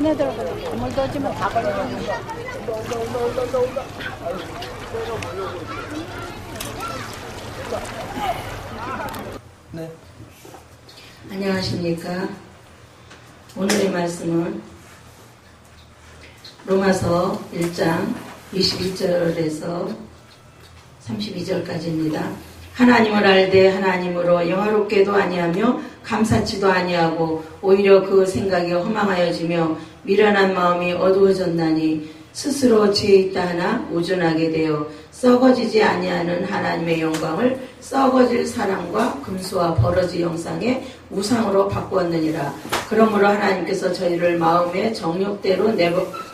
얘네들 건물 던지면 다 걸리는 거. 네. 안녕하십니까. 오늘의 말씀은 로마서 1장 21절에서 32절까지입니다. 하나님을 알되 하나님으로 영화롭게도 아니하며 감사치도 아니하고 오히려 그 생각이 허망하여지며 미련한 마음이 어두워졌나니 스스로 지혜 있다 하나 우준하게 되어 썩어지지 아니하는 하나님의 영광을 썩어질 사람과 금수와 버러지 형상의 우상으로 바꾸었느니라. 그러므로 하나님께서 저희를 마음의 정욕대로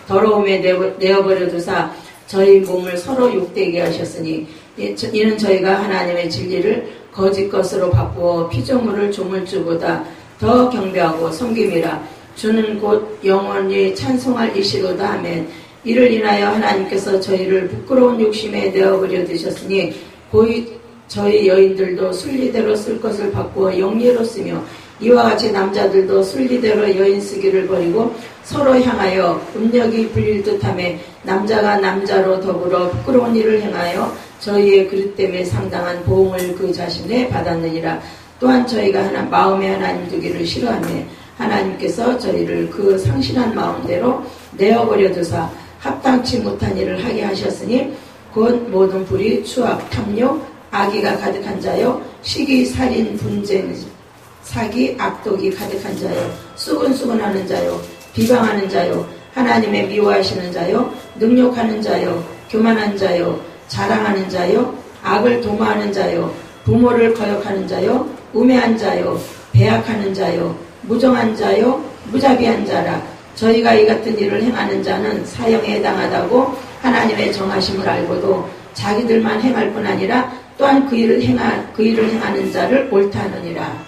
더러움에 내어버려 두사 저희 몸을 서로 욕되게 하셨으니 이는 저희가 하나님의 진리를 거짓 것으로 바꾸어 피조물을 조물주보다 더 경배하고 섬김이라. 주는 곧 영원히 찬송할 이시로다. 아멘. 이를 인하여 하나님께서 저희를 부끄러운 욕심에 내어버려 두셨으니 고이 저희 여인들도 순리대로 쓸 것을 바꾸어 영예로 쓰며 이와 같이 남자들도 순리대로 여인 쓰기를 버리고 서로 향하여 음력이 불릴 듯하며 남자가 남자로 더불어 부끄러운 일을 행하여 저희의 그릇됨에 상당한 보응을 그 자신에 받았느니라. 또한 저희가 마음에 하나님 두기를 싫어하며 하나님께서 저희를 그 상실한 마음대로 내어버려 두사 합당치 못한 일을 하게 하셨으니 곧 모든 불의, 추악, 탐욕, 악의가 가득한 자요 시기, 살인, 분쟁, 사기, 악독이 가득한 자요 수근수근하는 자요 비방하는 자요 하나님의 미워하시는 자요 능욕하는 자요 교만한 자요 자랑하는 자요 악을 도모하는 자요 부모를 거역하는 자요 우매한 자요 배약하는 자요 무정한 자요 무자비한 자라. 저희가 이 같은 일을 행하는 자는 사형에 해당하다고 하나님의 정하심을 알고도 자기들만 행할 뿐 아니라 또한 그 일을 행하는 자를 옳다 하느니라.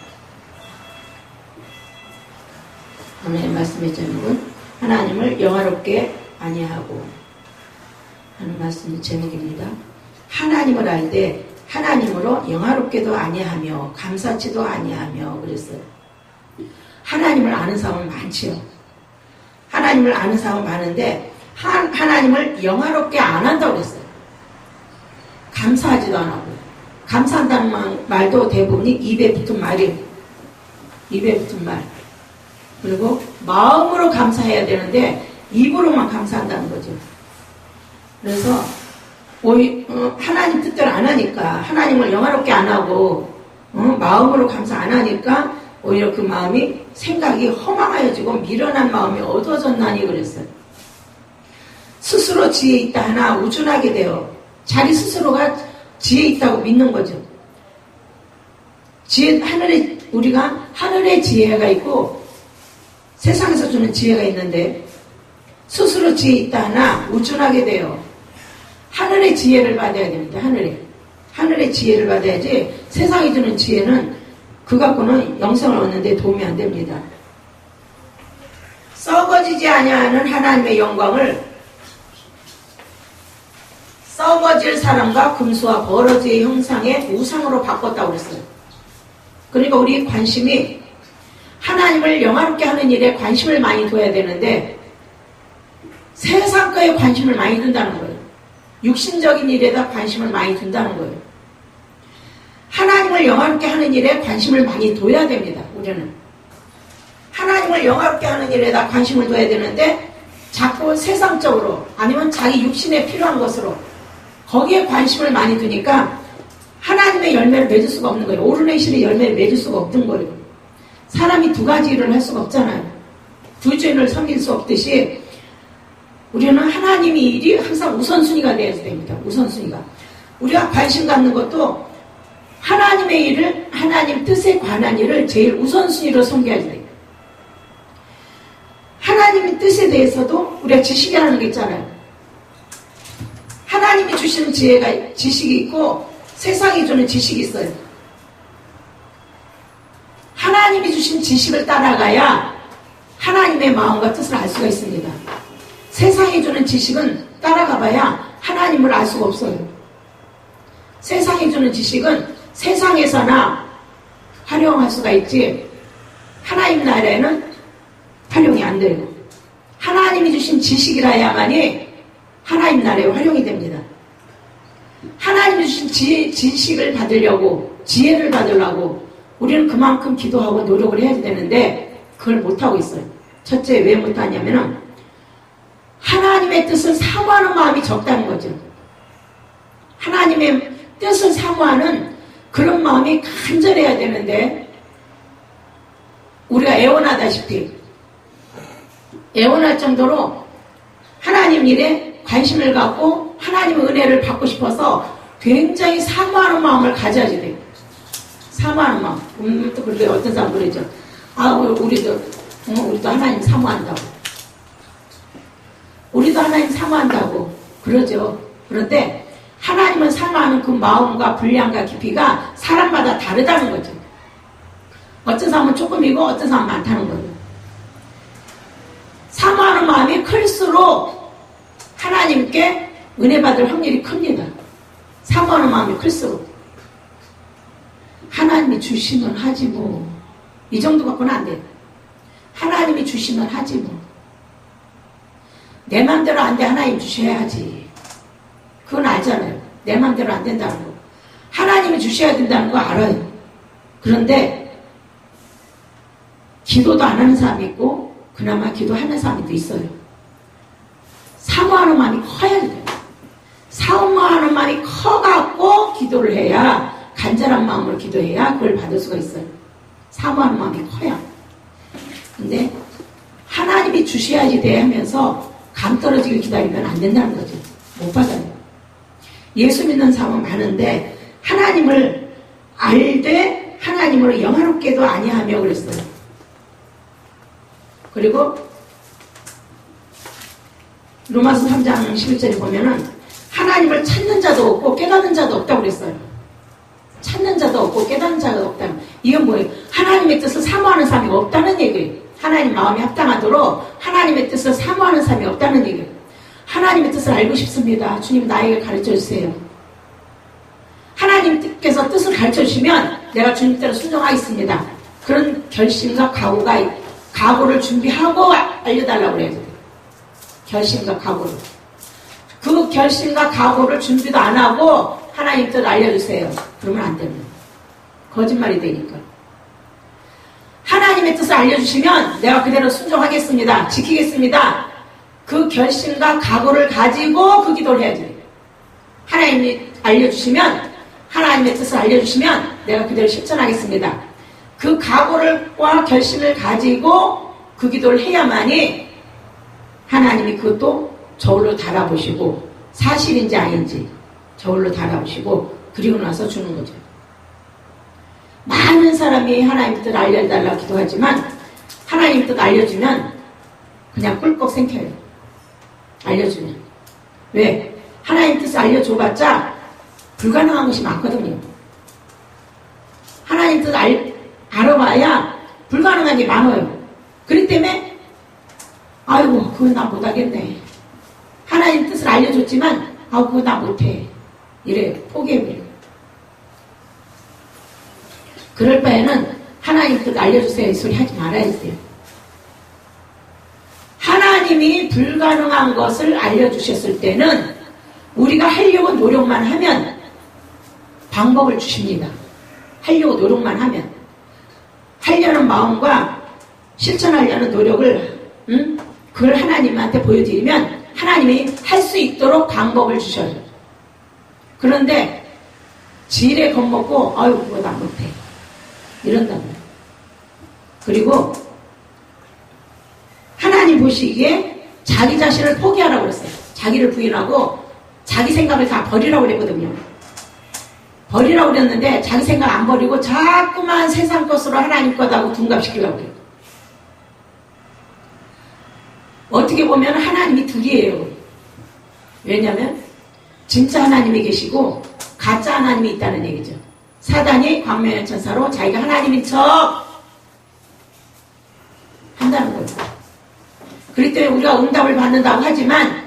오늘의 말씀의 제목은 하나님을 영화롭게 아니하고 하는 말씀의 제목입니다. 하나님을 알되 하나님으로 영화롭게도 아니하며 감사치도 아니하며 그랬어요. 하나님을 아는 사람은 많지요. 하나님을 아는 사람은 많은데 하나님을 영화롭게 안 한다고 그랬어요. 감사하지도 안 하고. 감사한다는 말도 대부분이 입에 붙은 말이에요. 입에 붙은 말. 그리고 마음으로 감사해야 되는데 입으로만 감사한다는 거죠. 그래서 하나님 뜻대로 안 하니까 하나님을 영화롭게 안 하고 마음으로 감사 안 하니까 오히려 그 마음이 생각이 허망하여지고 미련한 마음이 어두워졌나니 그랬어요. 스스로 지혜 있다 하나 우준하게 되어 자기 스스로가 지혜 있다고 믿는 거죠. 우리가 하늘의 지혜가 있고 세상에서 주는 지혜가 있는데 스스로 지혜 있다 하나 우준하게 되어 하늘의 지혜를 받아야 됩니다. 하늘의 지혜를 받아야지 세상이 주는 지혜는 그 갖고는 영생을 얻는데 도움이 안 됩니다. 썩어지지 아니하는 하나님의 영광을 썩어질 사람과 금수와 버러지의 형상의 우상으로 바꿨다고 그랬어요. 그러니까 우리 관심이 하나님을 영화롭게 하는 일에 관심을 많이 둬야 되는데 세상 거에 관심을 많이 둔다는 거예요. 육신적인 일에다 관심을 많이 둔다는 거예요. 하나님을 영화롭게 하는 일에 관심을 많이 둬야 됩니다. 우리는 하나님을 영화롭게 하는 일에다 관심을 둬야 되는데 자꾸 세상적으로 아니면 자기 육신에 필요한 것으로 거기에 관심을 많이 두니까 하나님의 열매를 맺을 수가 없는 거예요. 오르내실의 열매를 맺을 수가 없는 거예요. 사람이 두 가지 일을 할 수가 없잖아요. 두 주인을 섬길 수 없듯이 우리는 하나님의 일이 항상 우선순위가 되어야 됩니다. 우선순위가. 우리가 관심 갖는 것도 하나님의 일을, 하나님 뜻에 관한 일을 제일 우선순위로 섬겨야 돼요. 하나님의 뜻에 대해서도 우리가 지식이라는 게 있잖아요. 하나님이 주시는 지식이 있고 세상이 주는 지식이 있어요. 하나님이 주신 지식을 따라가야 하나님의 마음과 뜻을 알 수가 있습니다. 세상이 주는 지식은 따라가봐야 하나님을 알 수가 없어요. 세상이 주는 지식은 세상에서나 활용할 수가 있지 하나님 나라에는 활용이 안 돼요. 하나님이 주신 지식이라야만이 하나님 나라에 활용이 됩니다. 하나님이 주신 지식을 받으려고, 지혜를 받으려고 우리는 그만큼 기도하고 노력을 해야 되는데 그걸 못하고 있어요. 첫째, 왜 못하냐면은 하나님의 뜻을 사모하는 마음이 적다는 거죠. 하나님의 뜻을 사모하는 그런 마음이 간절해야 되는데 우리가 애원하다시피 애원할 정도로 하나님 일에 관심을 갖고 하나님의 은혜를 받고 싶어서 굉장히 사모하는 마음을 가져야지 돼요. 사모하는 마음. 또 그렇게 어떤 사람 그러죠. 우리도 하나님 사모한다고. 우리도 하나님 사모한다고 그러죠. 그런데 하나님을 사모하는 그 마음과 분량과 깊이가 사람마다 다르다는 거죠. 어떤 사람은 조금이고 어떤 사람은 많다는 거죠. 사모하는 마음이 클수록 하나님께 은혜 받을 확률이 큽니다. 사모하는 마음이 클수록. 하나님이 주시면 하지 뭐. 이 정도 갖고는 안 돼요. 하나님이 주시면 하지 뭐. 내 맘대로 안 돼. 하나님 주셔야지. 그건 알잖아요. 내 맘대로 안 된다는 거. 하나님이 주셔야 된다는 거 알아요. 그런데 기도도 안 하는 사람이 있고 그나마 기도하는 사람이 있어요. 사모하는 마음이 커야 돼요. 사모하는 마음이 커갖고 기도를 해야, 간절한 마음으로 기도해야 그걸 받을 수가 있어요. 사모하는 마음이 커야. 근데 하나님이 주셔야지 돼 하면서 감 떨어지길 기다리면 안 된다는 거죠. 못 받아요. 예수 믿는 사람은 많은데 하나님을 알되 하나님으로 영화롭게도 아니하며 그랬어요. 그리고 로마서 3장 11절에 보면은 하나님을 찾는 자도 없고 깨닫는 자도 없다고 그랬어요. 찾는 자도 없고 깨닫는 자도 없다. 이건 뭐예요? 하나님의 뜻을 사모하는 사람이 없다는 얘기예요. 하나님 마음에 합당하도록 하나님의 뜻을 사모하는 사람이 없다는 얘기예요. 하나님의 뜻을 알고 싶습니다. 주님 나에게 가르쳐 주세요. 하나님께서 뜻을 가르쳐 주시면 내가 주님 대로 순종하겠습니다. 그런 결심과 각오를 준비하고 알려달라고 그래야 돼요. 결심과 각오를. 그 결심과 각오를 준비도 안 하고 하나님 뜻 알려주세요. 그러면 안 됩니다. 거짓말이 되니까. 하나님의 뜻을 알려주시면 내가 그대로 순종하겠습니다. 지키겠습니다. 그 결심과 각오를 가지고 그 기도를 해야지. 하나님이 알려주시면, 하나님의 뜻을 알려주시면 내가 그대로 실천하겠습니다. 그 각오와 결심을 가지고 그 기도를 해야만이 하나님이 그것도 저울로 달아보시고 사실인지 아닌지 저울로 달아보시고 그리고 나서 주는 거죠. 많은 사람이 하나님 뜻을 알려달라고 기도하지만 하나님 뜻 알려주면 그냥 꿀꺽 생겨요. 알려주면. 왜? 하나님 뜻을 알려줘봤자 불가능한 것이 많거든요. 하나님 뜻 알아봐야 불가능한 게 많아요. 그렇기 때문에 아이고 그건 나 못하겠네. 하나님 뜻을 알려줬지만 그거 나 못해. 이래 포기해버려요. 그럴 바에는 하나님 뜻 알려주세요 이 소리 하지 말아야 돼요. 하나님이 불가능한 것을 알려주셨을 때는 우리가 하려고 노력만 하면 방법을 주십니다. 하려고 노력만 하면 하려는 마음과 실천하려는 노력을 그걸 하나님한테 보여드리면 하나님이 할 수 있도록 방법을 주셔요. 그런데 지레 겁먹고 그거 나 못해 이런다고요. 그리고 하나님 보시기에 자기 자신을 포기하라고 그랬어요. 자기를 부인하고 자기 생각을 다 버리라고 그랬거든요. 버리라고 그랬는데 자기 생각 안 버리고 자꾸만 세상 것으로 하나님 것하고 둔갑시키려고 그래요. 어떻게 보면 하나님이 둘이에요. 왜냐하면 진짜 하나님이 계시고 가짜 하나님이 있다는 얘기죠. 사단이 광명의 천사로 자기가 하나님인 척 한다는 거죠. 그렇기 때문에 우리가 응답을 받는다고 하지만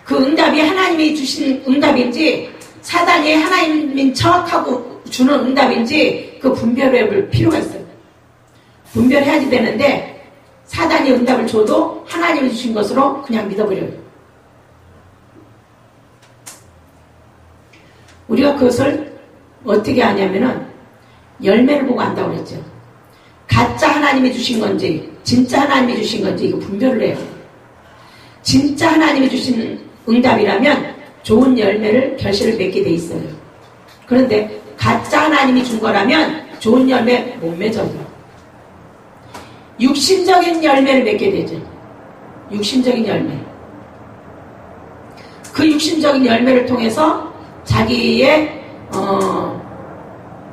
그 응답이 하나님이 주신 응답인지 사단이 하나님인 척하고 주는 응답인지 그 분별해 볼 필요가 있어요. 분별해야지 되는데 사단이 응답을 줘도 하나님이 주신 것으로 그냥 믿어버려요. 우리가 그것을 어떻게 하냐면은 열매를 보고 안다고 그랬죠. 가짜 하나님이 주신 건지 진짜 하나님이 주신 건지 이거 분별을 해요. 진짜 하나님이 주신 응답이라면 좋은 열매를 결실을 맺게 돼 있어요. 그런데 가짜 하나님이 준 거라면 좋은 열매 못 맺어요. 육신적인 열매를 맺게 되죠. 육신적인 열매. 그 육신적인 열매를 통해서 자기의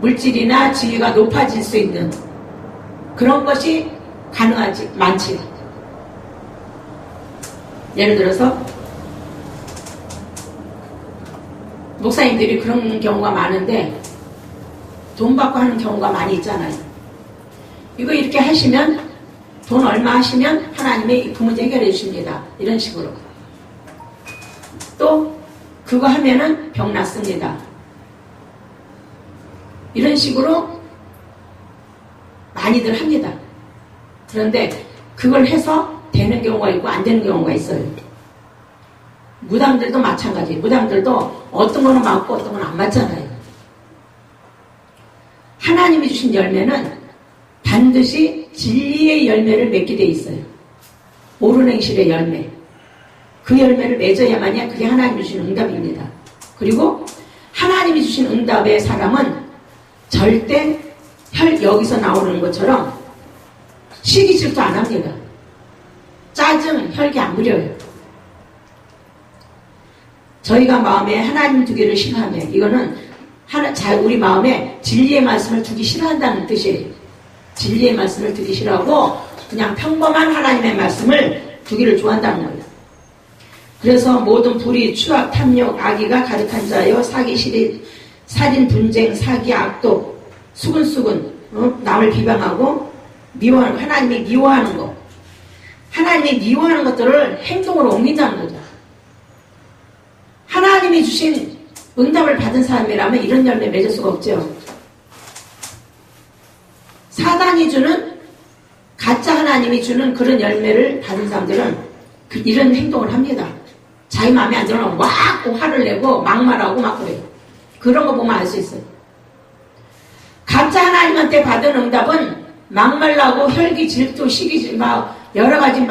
물질이나 지위가 높아질 수 있는 그런 것이 가능하지 많지. 예를 들어서 목사님들이 그런 경우가 많은데 돈 받고 하는 경우가 많이 있잖아요. 이거 이렇게 하시면 돈 얼마 하시면 하나님이 그 문제 해결해 주십니다. 이런 식으로. 또 그거 하면은 병 낫습니다. 이런 식으로 많이들 합니다. 그런데 그걸 해서 되는 경우가 있고 안 되는 경우가 있어요. 무당들도 마찬가지. 무당들도 어떤 거는 맞고 어떤 거는 안 맞잖아요. 하나님이 주신 열매는 반드시 진리의 열매를 맺게 돼 있어요. 옳은 행실의 열매. 그 열매를 맺어야만이 그게 하나님이 주신 응답입니다. 그리고 하나님이 주신 응답의 사람은 절대 여기서 나오는 것처럼 시기 질투 안 합니다. 짜증, 혈기 안 부려요. 저희가 마음에 하나님 두기를 싫어하며 이거는 우리 마음에 진리의 말씀을 두기 싫어한다는 뜻이에요. 진리의 말씀을 두기 싫어하고 그냥 평범한 하나님의 말씀을 두기를 좋아한다는 거예요. 그래서 모든 불의, 추악, 탐욕, 악의가 가득한 자여 사기, 살인, 분쟁, 사기, 악독, 수근수근 남을 비방하고 미워하는 하나님이 미워하는 거, 하나님이 미워하는 것들을 행동으로 옮긴다는 거죠. 하나님이 주신 응답을 받은 사람이라면 이런 열매 맺을 수가 없죠. 사단이 주는 가짜 하나님이 주는 그런 열매를 받은 사람들은 이런 행동을 합니다. 자기 마음에 안 들면 와 화를 내고 막말하고 막 그래요. 그런 거 보면 알 수 있어요. 가짜 하나님한테 받은 응답은 막말나고 혈기, 질투, 시기, 막 여러 가지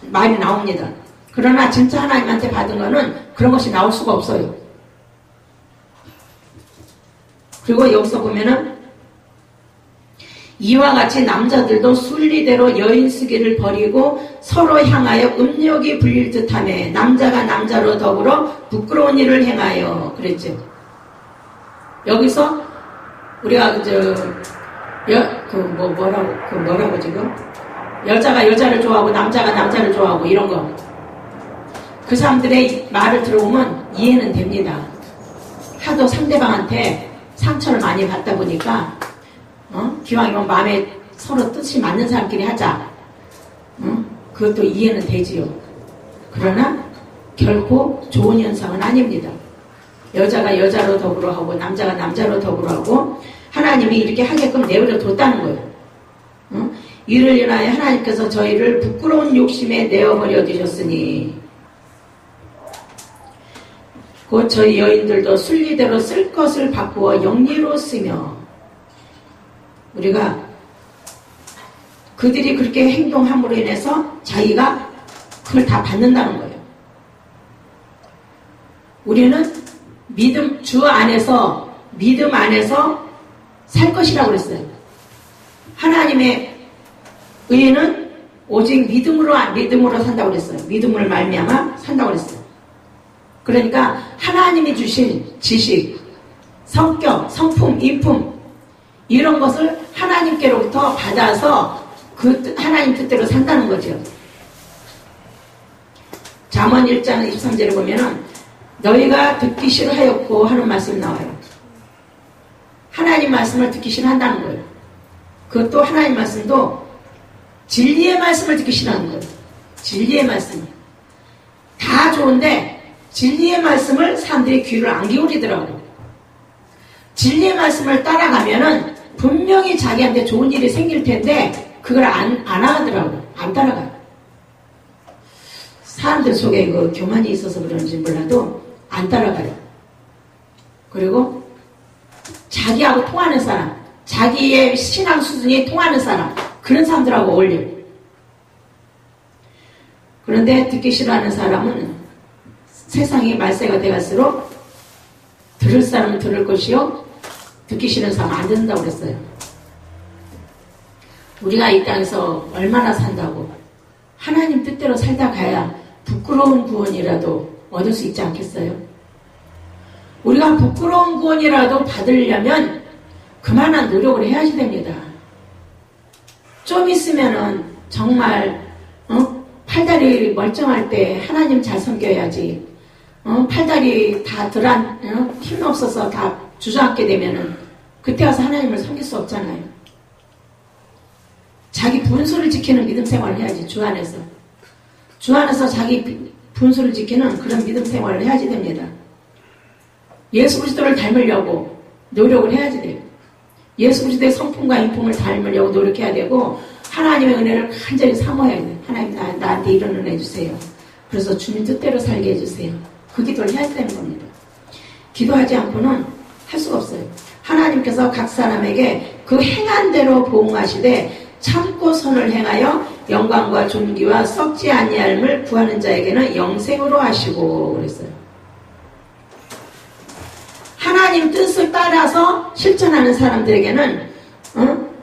말이 나옵니다. 그러나 진짜 하나님한테 받은 거는 그런 것이 나올 수가 없어요. 그리고 여기서 보면은 이와 같이 남자들도 순리대로 여인 쓰기를 버리고 서로 향하여 음욕이 불릴 듯하며 남자가 남자로 더불어 부끄러운 일을 행하여 그랬죠. 여기서 우리가 뭐라고 지금 여자가 여자를 좋아하고 남자가 남자를 좋아하고 이런 거 그 사람들의 말을 들어보면 이해는 됩니다. 하도 상대방한테 상처를 많이 받다 보니까 기왕이면 마음에 서로 뜻이 맞는 사람끼리 하자. 그것도 이해는 되지요. 그러나 결코 좋은 현상은 아닙니다. 여자가 여자로 더불어 하고 남자가 남자로 더불어 하고 하나님이 이렇게 하게끔 내버려 뒀다는 거예요. 이를 인하여 하나님께서 저희를 부끄러운 욕심에 내어버려 두셨으니 곧 저희 여인들도 순리대로 쓸 것을 바꾸어 영리로 쓰며 우리가 그들이 그렇게 행동함으로 인해서 자기가 그걸 다 받는다는 거예요. 우리는 주 안에서 믿음 안에서 살 것이라고 그랬어요. 하나님의 의는 오직 믿음으로 산다고 그랬어요. 믿음을 말미암아 산다고 그랬어요. 그러니까 하나님이 주신 지식, 성격, 성품, 인품 이런 것을 하나님께로부터 받아서 그 하나님 뜻대로 산다는 거죠. 잠언 1장 23절에 보면은 너희가 듣기 싫어하였고 하는 말씀이 나와요. 하나님 말씀을 듣기 싫어한다는 거예요. 그것도 하나님 말씀도 진리의 말씀을 듣기 싫어하는 거예요. 진리의 말씀. 다 좋은데 진리의 말씀을 사람들이 귀를 안 기울이더라고요. 진리의 말씀을 따라가면은 분명히 자기한테 좋은 일이 생길 텐데 그걸 안 하더라고요. 안 따라가요. 사람들 속에 그 교만이 있어서 그런지 몰라도 안 따라가요. 그리고 자기하고 통하는 사람, 자기의 신앙 수준이 통하는 사람, 그런 사람들하고 어울려요. 그런데 듣기 싫어하는 사람은 세상이 말세가 돼갈수록 들을 사람은 들을 것이요, 듣기 싫은 사람은 안 듣는다고 그랬어요. 우리가 이 땅에서 얼마나 산다고 하나님 뜻대로 살다 가야 부끄러운 구원이라도 얻을 수 있지 않겠어요? 우리가 부끄러운 구원이라도 받으려면 그만한 노력을 해야지 됩니다. 좀 있으면은 정말 팔다리 멀쩡할 때 하나님 잘 섬겨야지. 팔다리 다 힘 없어서 다 주저앉게 되면은 그때 와서 하나님을 섬길 수 없잖아요. 자기 분수를 지키는 믿음 생활을 해야지. 주 안에서 자기 분수를 지키는 그런 믿음 생활을 해야지 됩니다. 예수 그리스도를 닮으려고 노력을 해야지 돼요. 예수 그리스도의 성품과 인품을 닮으려고 노력해야 되고, 하나님의 은혜를 간절히 사모해야 돼요. 하나님 나한테 이런 은혜 주세요. 그래서 주님 뜻대로 살게 해주세요. 그 기도를 해야 되는 겁니다. 기도하지 않고는 할 수가 없어요. 하나님께서 각 사람에게 그 행한 대로 보응하시되 참고 선을 행하여 영광과 존귀와 썩지 아니함을 구하는 자에게는 영생으로 하시고 그랬어요. 하나님 뜻을 따라서 실천하는 사람들에게는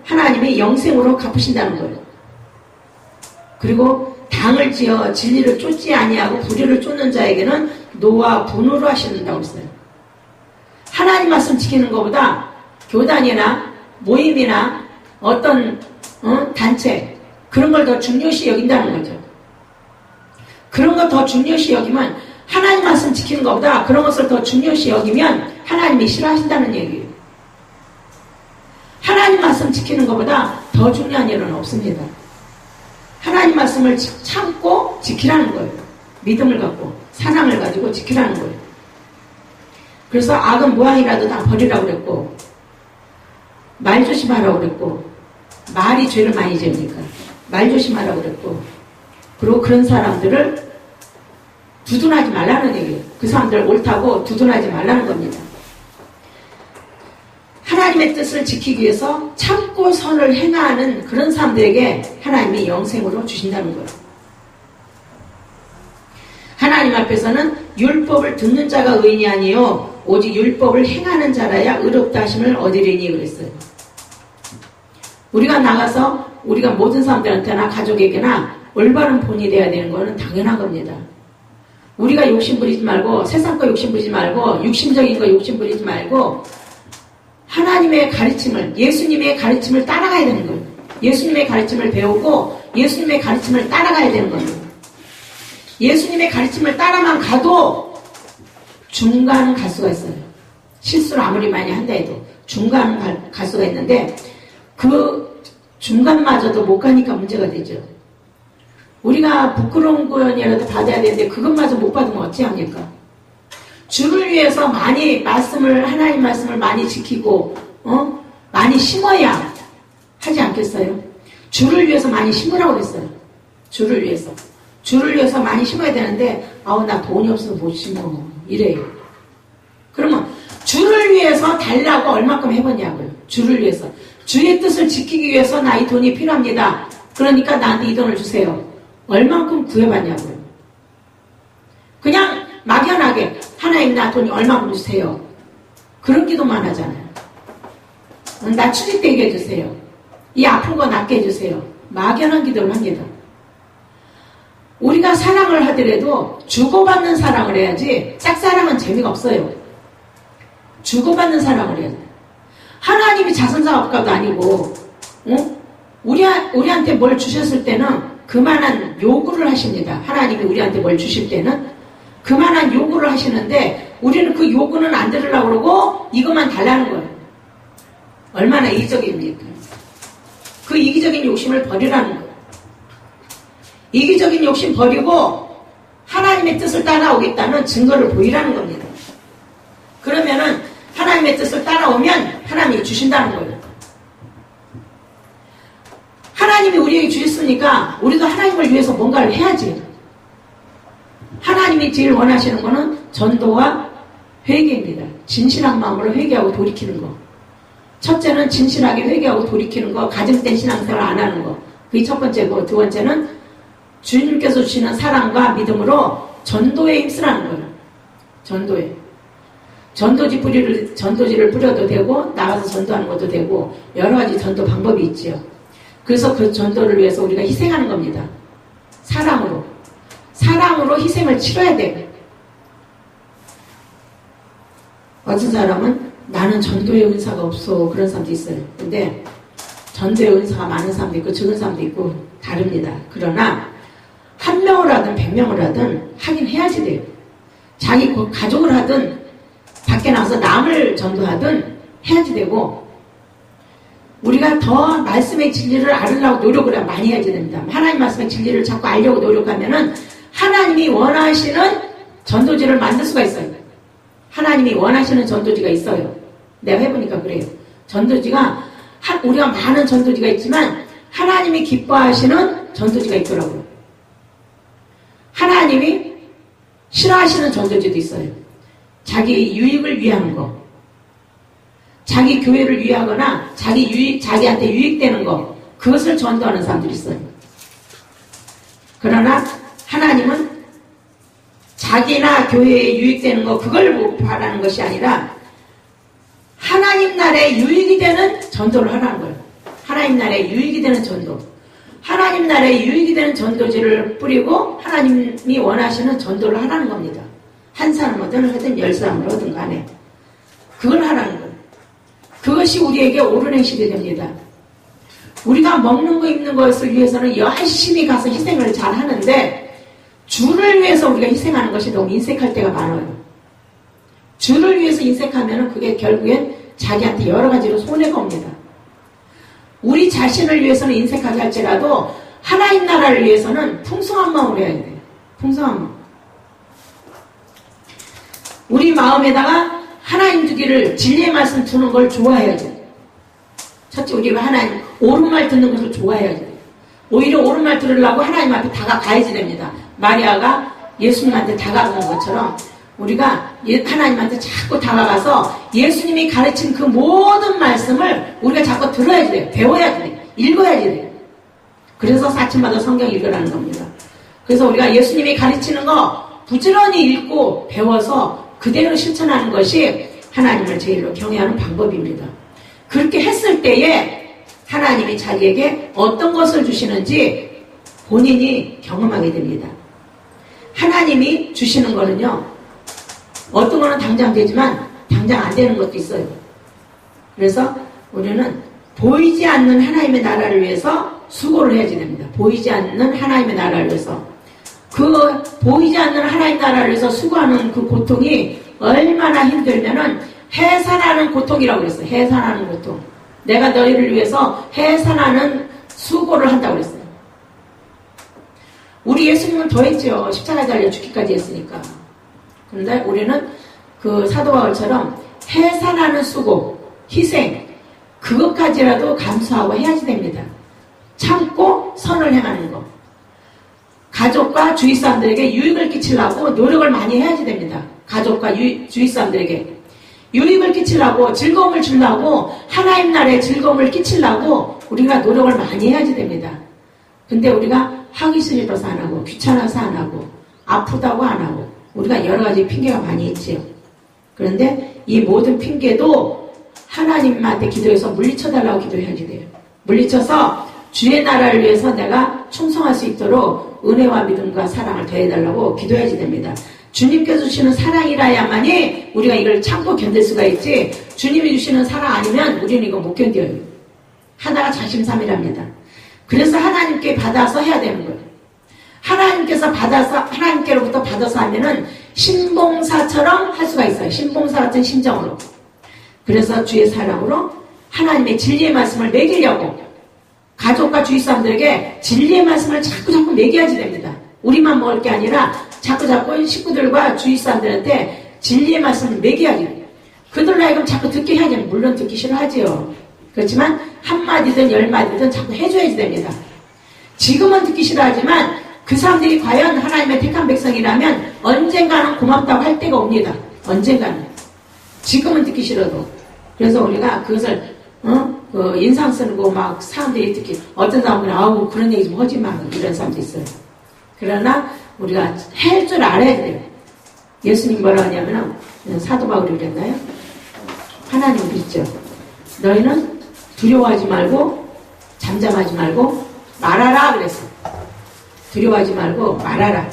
하나님이 영생으로 갚으신다는 거예요. 그리고 당을 지어 진리를 쫓지 아니하고 불의를 쫓는 자에게는 노와 분노로 하신다고 했어요. 하나님 말씀 지키는 것보다 교단이나 모임이나 어떤 단체, 그런 걸 더 중요시 여긴다는 거죠. 그런 거 더 중요시 여기면, 하나님 말씀 지키는 것보다 그런 것을 더 중요시 여기면 하나님이 싫어하신다는 얘기예요. 하나님 말씀 지키는 것보다 더 중요한 일은 없습니다. 하나님 말씀을 참고 지키라는 거예요. 믿음을 갖고 사랑을 가지고 지키라는 거예요. 그래서 악은 모양이라도 다 버리라고 그랬고, 말 조심하라고 그랬고, 말이 죄를 많이 지으니까 말 조심하라고 그랬고, 그리고 그런 사람들을 두둔하지 말라는 얘기예요. 그 사람들 옳다고 두둔하지 말라는 겁니다. 하나님의 뜻을 지키기 위해서 참고 선을 행하는 그런 사람들에게 하나님이 영생으로 주신다는 거예요. 하나님 앞에서는 율법을 듣는 자가 의인이 아니요 오직 율법을 행하는 자라야 의롭다 하심을 얻으리니 그랬어요. 우리가 나가서 우리가 모든 사람들한테나 가족에게나 올바른 본이 되어야 되는 것은 당연한 겁니다. 우리가 욕심부리지 말고, 세상 거 욕심부리지 말고, 육신적인 거 욕심부리지 말고, 하나님의 가르침을, 예수님의 가르침을 따라가야 되는 거예요. 예수님의 가르침을 배우고 예수님의 가르침을 따라가야 되는 거예요. 예수님의 가르침을 따라만 가도 중간 갈 수가 있어요. 실수를 아무리 많이 한다 해도 중간 갈 수가 있는데, 그 중간마저도 못 가니까 문제가 되죠. 우리가 부끄러운 구원이라도 받아야 되는데 그것마저 못 받으면 어찌합니까? 주를 위해서 많이 하나님 말씀을 많이 지키고 많이 심어야 하지 않겠어요? 주를 위해서 많이 심으라고 그랬어요. 주를 위해서 많이 심어야 되는데, 나 돈이 없어서 못 심어 이래요. 그러면 주를 위해서 달라고 얼마큼 해보냐고요. 주를 위해서, 주의 뜻을 지키기 위해서 나 이 돈이 필요합니다. 그러니까 나한테 이 돈을 주세요. 얼만큼 구해봤냐고요. 그냥 막연하게 하나님 나 돈이 얼마큼 주세요. 그런 기도만 하잖아요. 나 취직되게 해주세요. 이 아픈 거 낫게 해주세요. 막연한 기도를 합니다. 우리가 사랑을 하더라도 주고받는 사랑을 해야지 짝사랑은 재미가 없어요. 주고받는 사랑을 해야 돼. 하나님이 자선사업가도 아니고 우리한테 뭘 주셨을 때는 그만한 요구를 하십니다. 하나님이 우리한테 뭘 주실 때는 그만한 요구를 하시는데, 우리는 그 요구는 안 들으려고 그러고 이것만 달라는 거예요. 얼마나 이기적입니까? 그 이기적인 욕심을 버리라는 거예요. 이기적인 욕심 버리고 하나님의 뜻을 따라오겠다는 증거를 보이라는 겁니다. 그러면은 하나님의 뜻을 따라오면 하나님이 주신다는 거예요. 하나님이 우리에게 주셨으니까 우리도 하나님을 위해서 뭔가를 해야지. 하나님이 제일 원하시는 거는 전도와 회개입니다. 진실한 마음으로 회개하고 돌이키는 거. 첫째는 진실하게 회개하고 돌이키는 거, 가정된 신앙생활 안 하는 거. 그게 첫 번째고, 두 번째는 주님께서 주시는 사랑과 믿음으로 전도에 힘쓰라는 거예요. 전도에. 전도지를 뿌려도 되고, 나가서 전도하는 것도 되고, 여러 가지 전도 방법이 있지요. 그래서 그 전도를 위해서 우리가 희생하는 겁니다. 사랑으로. 사랑으로 희생을 치러야 돼요. 어떤 사람은 나는 전도의 은사가 없어. 그런 사람도 있어요. 근데 전도의 은사가 많은 사람도 있고 적은 사람도 있고 다릅니다. 그러나 한 명을 하든 100명을 하든 하긴 해야지 돼요. 자기 가족을 하든 밖에 나가서 남을 전도하든 해야지 되고, 우리가 더 말씀의 진리를 알으려고 노력을 많이 해야지 됩니다. 하나님 말씀의 진리를 자꾸 알려고 노력하면은 하나님이 원하시는 전도지를 만들 수가 있어요. 하나님이 원하시는 전도지가 있어요. 내가 해보니까 그래요. 전도지가 우리가 많은 전도지가 있지만 하나님이 기뻐하시는 전도지가 있더라고요. 하나님이 싫어하시는 전도지도 있어요. 자기 유익을 위한 거, 자기 교회를 위하거나 자기한테 유익되는 거, 그것을 전도하는 사람들이 있어요. 그러나 하나님은 자기나 교회에 유익되는 거, 그걸 바라는 것이 아니라 하나님 나라에 유익이 되는 전도를 하라는 거예요. 하나님 나라에 유익이 되는 전도. 하나님 나라에 유익이 되는 전도지를 뿌리고 하나님이 원하시는 전도를 하라는 겁니다. 한 사람이든 하든 10사람을 하든 간에 그걸 하라는 거예요. 그것이 우리에게 옳은 행실이 됩니다. 우리가 먹는 거 입는 것을 위해서는 열심히 가서 희생을 잘 하는데, 주를 위해서 우리가 희생하는 것이 너무 인색할 때가 많아요. 주를 위해서 인색하면 그게 결국엔 자기한테 여러 가지로 손해가 옵니다. 우리 자신을 위해서는 인색하게 할지라도 하나님 나라를 위해서는 풍성한 마음으로 해야 돼요. 풍성한 마음. 우리 마음에다가 하나님 두기를, 진리의 말씀 두는 걸 좋아해야죠. 첫째, 우리가 하나님 옳은 말 듣는 것을 좋아해야죠. 오히려 옳은 말 들으려고 하나님 앞에 다가가야지 됩니다. 마리아가 예수님한테 다가간 것처럼 우리가 하나님한테 자꾸 다가가서 예수님이 가르친 그 모든 말씀을 우리가 자꾸 들어야지 돼요. 배워야지 돼요. 읽어야지 돼요. 그래서 사침마다 성경 읽으라는 겁니다. 그래서 우리가 예수님이 가르치는 거 부지런히 읽고 배워서 그대로 실천하는 것이 하나님을 제일로 경외하는 방법입니다. 그렇게 했을 때에 하나님이 자기에게 어떤 것을 주시는지 본인이 경험하게 됩니다. 하나님이 주시는 거는요, 어떤 거는 당장 되지만 당장 안 되는 것도 있어요. 그래서 우리는 보이지 않는 하나님의 나라를 위해서 수고를 해야지 됩니다. 보이지 않는 하나님의 나라를 위해서. 그 보이지 않는 하나님 나라를 위해서 수고하는 그 고통이 얼마나 힘들면은 해산하는 고통이라고 그랬어요. 해산하는 고통. 내가 너희를 위해서 해산하는 수고를 한다고 그랬어요. 우리 예수님은 더 했죠. 십자가에 달려 죽기까지 했으니까. 그런데 우리는 그 사도 바울처럼 해산하는 수고, 희생, 그것까지라도 감수하고 해야지 됩니다. 참고 선을 행하는 거. 가족과 주위 사람들에게 유익을 끼치려고 노력을 많이 해야지 됩니다. 가족과 주위 사람들에게 유익을 끼치려고, 즐거움을 주려고, 하나님 나라에 즐거움을 끼치려고 우리가 노력을 많이 해야지 됩니다. 근데 우리가 하기 싫어서 안 하고, 귀찮아서 안 하고, 아프다고 안 하고, 우리가 여러 가지 핑계가 많이 있지요. 그런데 이 모든 핑계도 하나님한테 기도해서 물리쳐달라고 기도해야지 돼요. 물리쳐서 주의 나라를 위해서 내가 충성할 수 있도록 은혜와 믿음과 사랑을 더해달라고 기도해야지 됩니다. 주님께서 주시는 사랑이라야만이 우리가 이걸 참고 견딜 수가 있지, 주님이 주시는 사랑 아니면 우리는 이거 못 견뎌요. 하나가 자심삼일합니다. 그래서 하나님께 받아서 해야 되는 거예요. 하나님께로부터 받아서 하면은 신봉사처럼 할 수가 있어요. 신봉사 같은 심정으로. 그래서 주의 사랑으로 하나님의 진리의 말씀을 먹이려고 가족과 주위 사람들에게 진리의 말씀을 자꾸 먹여야지 됩니다. 우리만 먹을 게 아니라 자꾸 식구들과 주위 사람들한테 진리의 말씀을 먹여야지. 그들로 하여금 자꾸 듣게 해야지. 물론 듣기 싫어하지요. 그렇지만 한마디든 10마디든 자꾸 해줘야지 됩니다. 지금은 듣기 싫어하지만 그 사람들이 과연 하나님의 택한 백성이라면 언젠가는 고맙다고 할 때가 옵니다. 언젠가는. 지금은 듣기 싫어도. 그래서 우리가 그것을 그 인상 쓰고 막 사람들이 듣기 어떤 사람은 아우 그런 얘기 좀 하지 마 이런 사람도 있어요. 그러나 우리가 할 줄 알아야 돼요. 예수님 뭐라 하냐면 사도 바울이 그랬나요? 하나님 믿죠. 너희는 두려워하지 말고 잠잠하지 말고 말하라 그랬어. 두려워하지 말고 말하라.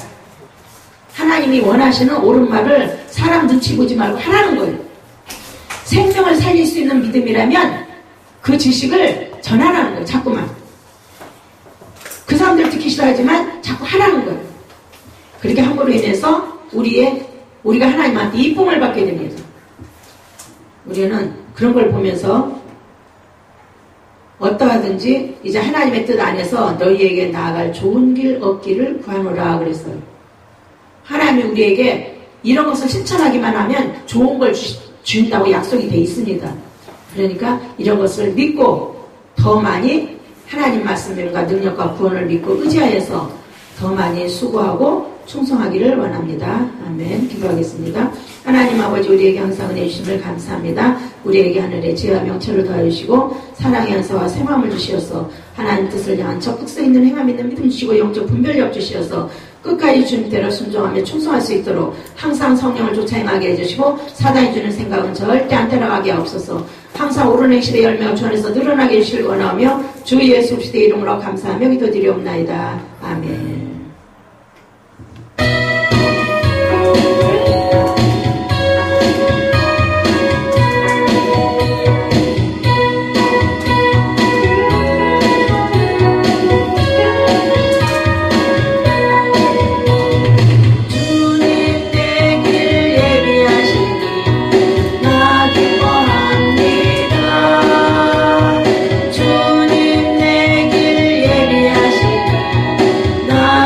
하나님이 원하시는 옳은 말을 사람 눈치 보지 말고 하라는 거예요. 생명을 살릴 수 있는 믿음이라면 그 지식을 전하라는 거예요. 자꾸만. 그 사람들 듣기 싫어하지만 자꾸 하라는 거예요. 그렇게 함으로 인해서 우리가 하나님한테 이쁨을 받게 됩니다. 우리는 그런 걸 보면서 어떠하든지 이제 하나님의 뜻 안에서 너희에게 나아갈 좋은 길 얻기를 구하노라 그랬어요. 하나님이 우리에게 이런 것을 실천하기만 하면 좋은 걸 주신다고 약속이 돼 있습니다. 그러니까 이런 것을 믿고 더 많이 하나님 말씀과 능력과 구원을 믿고 의지하여서 더 많이 수고하고 충성하기를 원합니다. 아멘. 기도하겠습니다. 하나님 아버지 우리에게 항상 은혜 주심을 감사합니다. 우리에게 하늘의 지혜와 명철을 더하시고 사랑의 은사와 생함을 주시어서 하나님 뜻을 향한 적극성 있는 행함 있는 믿음 주시고 영적 분별력 주시어서 끝까지 주님대로 순종하며 충성할 수 있도록 항상 성령을 쫓아 행하게 해주시고 사단이 주는 생각은 절대 안 따라가게 하옵소서. 항상 옳은 행실의 열매가 주 안에서 늘어나게 해주시길 원하며 주 예수 그리스도의 이름으로 감사하며 기도드리옵나이다. 아멘. 나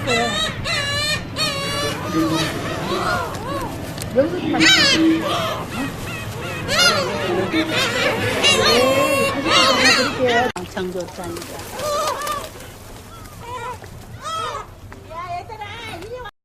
받았어요. 여기서 좀 받았어요. 네, 다시 드릴게요. 장 좋다니까.